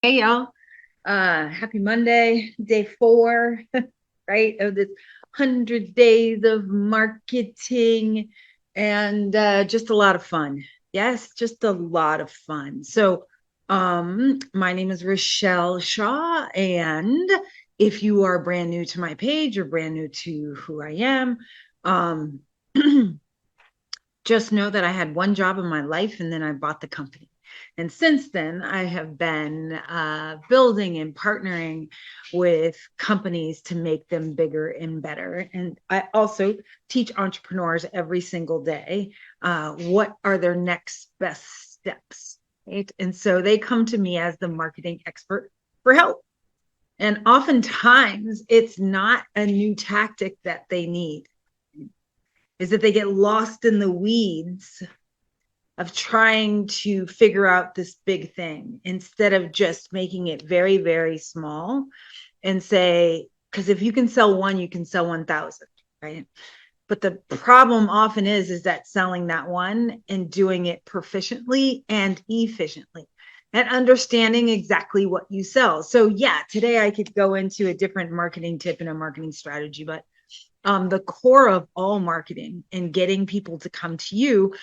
Hey y'all, happy Monday, day 4, right, of this 100 days of marketing and just a lot of fun. Yes, just a lot of fun. My name is Rochelle Shaw, and if you are brand new to my page or brand new to who I am, um, just know that I had one job in my life and then I bought the company. And since then, I have been building and partnering with companies to make them bigger and better. And I also teach entrepreneurs every single day what are their next best steps. Right? And so they come to me as the marketing expert for help. And oftentimes, it's not a new tactic that they need, is that they get lost in the weeds of trying to figure out this big thing instead of just making it very, very small and say, because if you can sell one, you can sell 1,000, right? But the problem often is that selling that one and doing it proficiently and efficiently and understanding exactly what you sell. So yeah, today I could go into a different marketing tip and a marketing strategy, but the core of all marketing and getting people to come to you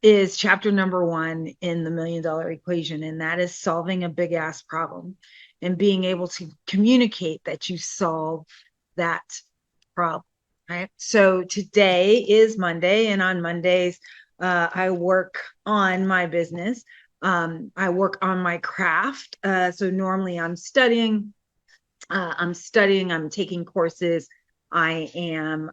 is chapter number 1 in the $1,000,000 equation, and that is solving a big ass problem and being able to communicate that you solve that problem. Right. So today is Monday, and on Mondays, I work on my business. I work on my craft. So normally I'm taking courses. I am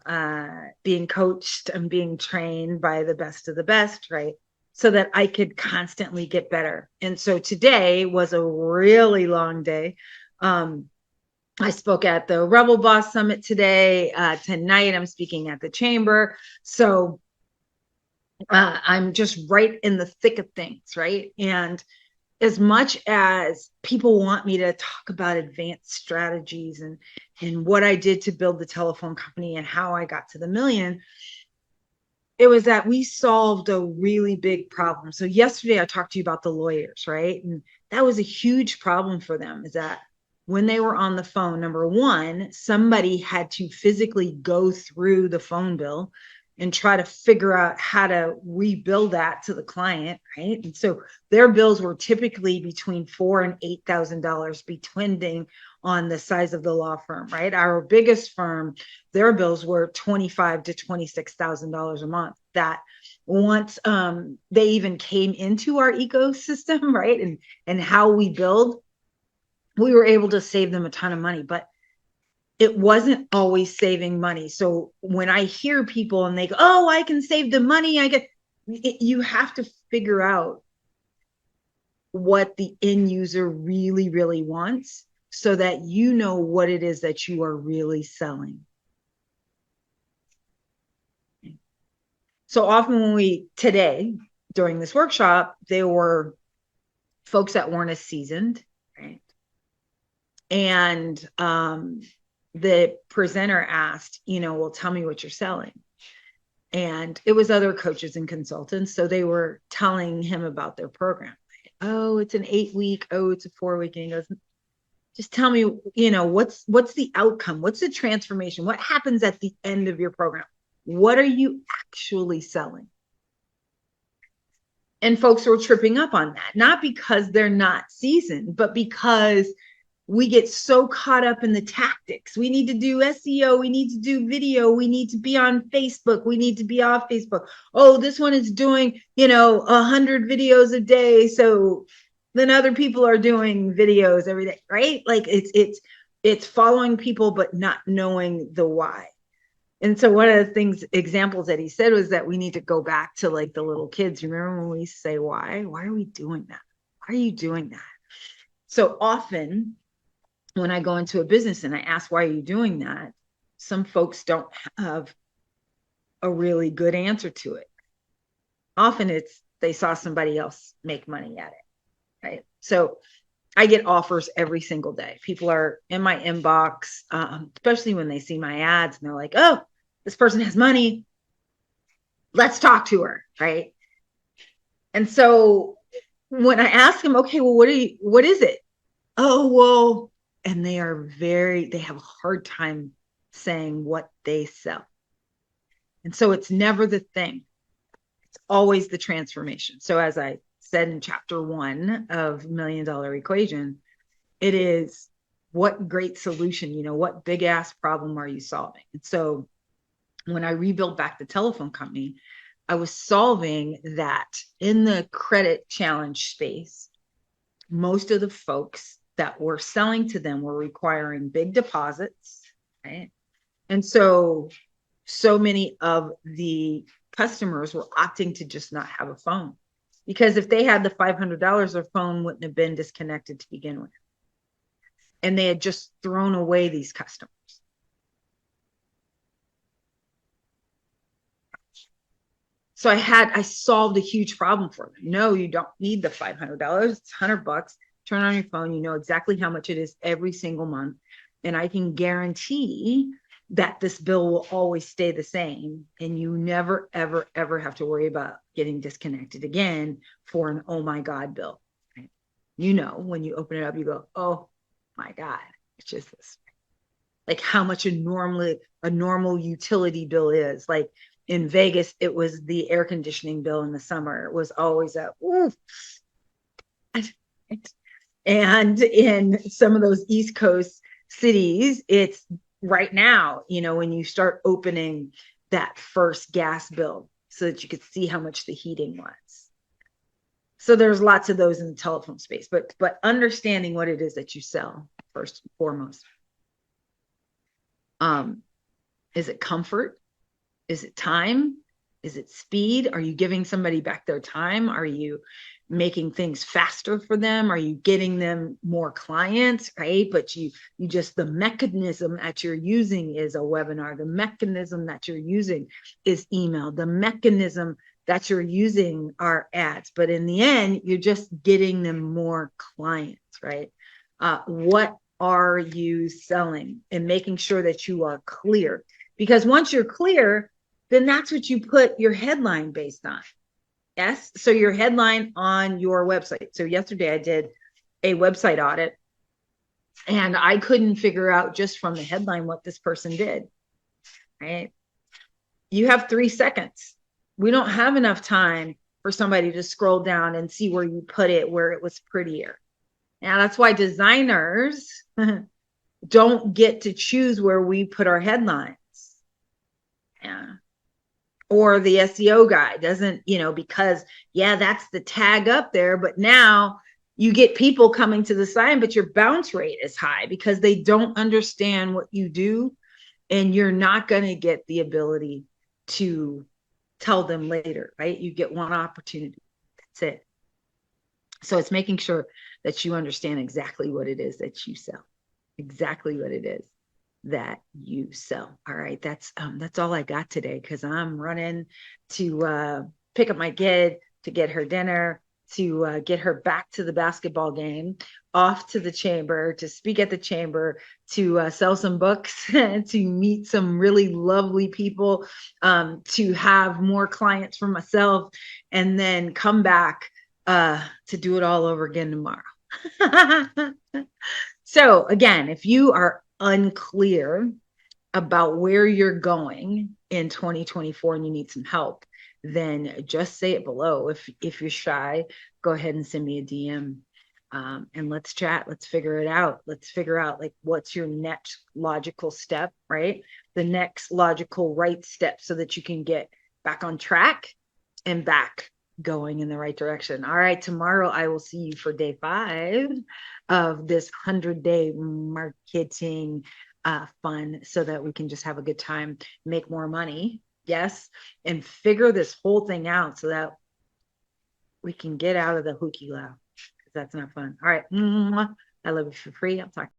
being coached. I'm being trained by the best of the best, right? So that I could constantly get better. And so today was a really long day. Um, I spoke at the Rebel Boss Summit today. Tonight, I'm speaking at the Chamber. So I'm just right in the thick of things, right? And as much as people want me to talk about advanced strategies and what I did to build the telephone company and how I got to the million, it was that we solved a really big problem. So yesterday I talked to you about the lawyers, right? And that was a huge problem for them, is that when they were on the phone, number one, somebody had to physically go through the phone bill and try to figure out how to rebuild that to the client, right? And so their bills were typically between $4,000 and $8,000, depending on the size of the law firm, right? Our biggest firm, their bills were $25,000 to $26,000 a month. That once they even came into our ecosystem, right, and how we build, we were able to save them a ton of money. But it wasn't always saving money. So when I hear people and they go, "Oh, I can save the money," you have to figure out what the end user really, really wants so that you know what it is that you are really selling. So often today, during this workshop, there were folks that weren't as seasoned, right? And the presenter asked, well, tell me what you're selling. And it was other coaches and consultants. So they were telling him about their program. Oh, it's an 8-week. Oh, it's a 4-week. And he goes, just tell me, what's the outcome? What's the transformation? What happens at the end of your program? What are you actually selling? And folks were tripping up on that, not because they're not seasoned, but because we get so caught up in the tactics. We need to do SEO, we need to do video, we need to be on Facebook, we need to be off Facebook. Oh, this one is doing 100 videos a day, so then other people are doing videos every day, right? Like it's following people but not knowing the why. And so one of the examples that he said was that we need to go back to like the little kids. Remember when we say, why are we doing that? Why are you doing that? So often when I go into a business and I ask, why are you doing that? Some folks don't have a really good answer to it. Often it's they saw somebody else make money at it, right? So I get offers every single day. People are in my inbox, especially when they see my ads and they're like, oh, this person has money. Let's talk to her, right? And so when I ask them, okay, well, what is it? oh, well, and they have a hard time saying what they sell. And so it's never the thing. It's always the transformation. So as I said in chapter 1 of Million Dollar Equation, it is what great solution, what big ass problem are you solving? And so when I rebuilt back the telephone company, I was solving that in the credit challenge space. Most of the folks that were selling to them were requiring big deposits, right? And so many of the customers were opting to just not have a phone, because if they had the $500, their phone wouldn't have been disconnected to begin with. And they had just thrown away these customers. So I solved a huge problem for them. No, you don't need the $500. It's $100. Turn on your phone. You know exactly how much it is every single month. And I can guarantee that this bill will always stay the same. And you never, ever, ever have to worry about getting disconnected again for an oh my God bill. Right? When you open it up, you go, oh my God, it's just this. Like how much a normal utility bill is. Like in Vegas, it was the air conditioning bill in the summer. It was always a ooh. And in some of those East Coast cities, it's right now, when you start opening that first gas bill so that you could see how much the heating was. So there's lots of those in the telephone space, but understanding what it is that you sell first and foremost. Is it comfort? Is it time? Is it speed? Are you giving somebody back their time? Are you making things faster for them? Are you getting them more clients, right? But you just, the mechanism that you're using is a webinar. The mechanism that you're using is email. The mechanism that you're using are ads. But in the end, you're just getting them more clients, right? What are you selling? And making sure that you are clear. Because once you're clear, then that's what you put your headline based on. Yes. So your headline on your website. So yesterday I did a website audit and I couldn't figure out just from the headline what this person did. Right. You have 3 seconds. We don't have enough time for somebody to scroll down and see where you put it, where it was prettier. Now that's why designers don't get to choose where we put our headlines. Yeah. Or the SEO guy doesn't, because that's the tag up there, but now you get people coming to the site, but your bounce rate is high because they don't understand what you do, and you're not going to get the ability to tell them later, right? You get one opportunity. That's it. So it's making sure that you understand exactly what it is that you sell, exactly what it is that you sell. All right, that's all I got today, because I'm running to pick up my kid, to get her dinner, to get her back to the basketball game, off to the chamber, to speak at the chamber, to sell some books, to meet some really lovely people, to have more clients for myself, and then come back to do it all over again tomorrow. So again, if you are unclear about where you're going in 2024 and you need some help, then just say it below. If you're shy, go ahead and send me a DM, and let's chat. Let's figure it out. Let's figure out like what's your next logical step, right? The next logical right step so that you can get back on track and back going in the right direction. All right, tomorrow I will see you for day 5 of this 100-day marketing fun, so that we can just have a good time, make more money, yes, and figure this whole thing out so that we can get out of the hooky loud, because that's not fun. All right, I love you for free. I'll talk